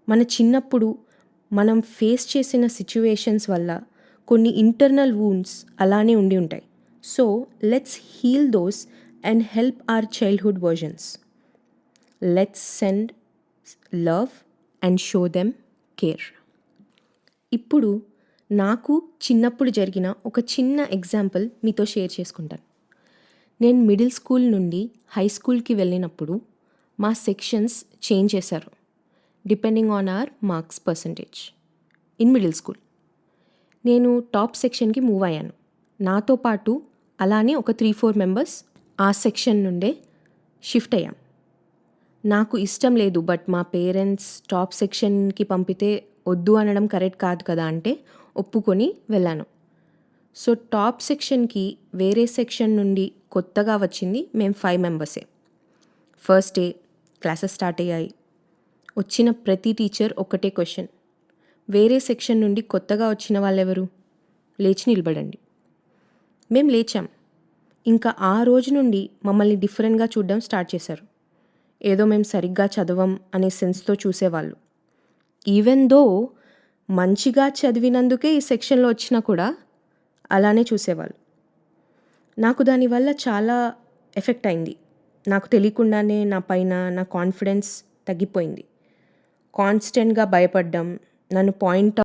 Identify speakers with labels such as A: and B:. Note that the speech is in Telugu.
A: మన చిన్నప్పుడు మనం ఫేస్ చేసిన సిచ్యువేషన్స్ వల్ల కొన్ని ఇంటర్నల్ వూండ్స్ అలానే ఉండి ఉంటాయి. So let's heal those and help our childhood versions. Let's send love and show them care. ఇప్పుడు నాకు చిన్నప్పుడు జరిగిన ఒక చిన్న ఎగ్జాంపుల్ మీతో షేర్ చేసుకుంటాను. నేను మిడిల్ స్కూల్ నుండి హై స్కూల్కి వెళ్ళినప్పుడు మా సెక్షన్స్ చేంజ్ చేశారు depending on hour marks percentage in middle school. నేను టాప్ సెక్షన్కి మూవ్ అయ్యాను. నాతో పాటు అలానే ఒక 3-4 మెంబర్స్ ఆ సెక్షన్ నుండే షిఫ్ట్ అయ్యాం. నాకు ఇష్టం లేదు, బట్ మా పేరెంట్స్ టాప్ సెక్షన్కి పంపితే వద్దు అనడం కరెక్ట్ కాదు కదా అంటే ఒప్పుకొని వెళ్ళాను. సో టాప్ సెక్షన్కి వేరే సెక్షన్ నుండి కొత్తగా వచ్చింది మేము 5 మెంబర్సే. ఫస్ట్ డే క్లాసెస్ స్టార్ట్ అయ్యాయి. వచ్చిన ప్రతి టీచర్ ఒకటే క్వశ్చన్, వేరే సెక్షన్ నుండి కొత్తగా వచ్చిన వాళ్ళెవరు, లేచి నిలబడండి. మేము లేచాం. ఇంకా ఆ రోజు నుండి మమ్మల్ని డిఫరెంట్గా చూడడం స్టార్ట్ చేశారు. ఏదో మేము సరిగ్గా చదవం అనే సెన్స్తో చూసేవాళ్ళు. ఈవెన్ దో మంచిగా చదివినందుకే ఈ సెక్షన్లో వచ్చినా కూడా అలానే చూసేవాళ్ళు. నాకు దానివల్ల చాలా ఎఫెక్ట్ అయింది. నాకు తెలియకుండానే నా పైన నా కాన్ఫిడెన్స్ తగ్గిపోయింది. కాన్స్టెంట్గా భయపడ్డం, నన్ను పాయింట్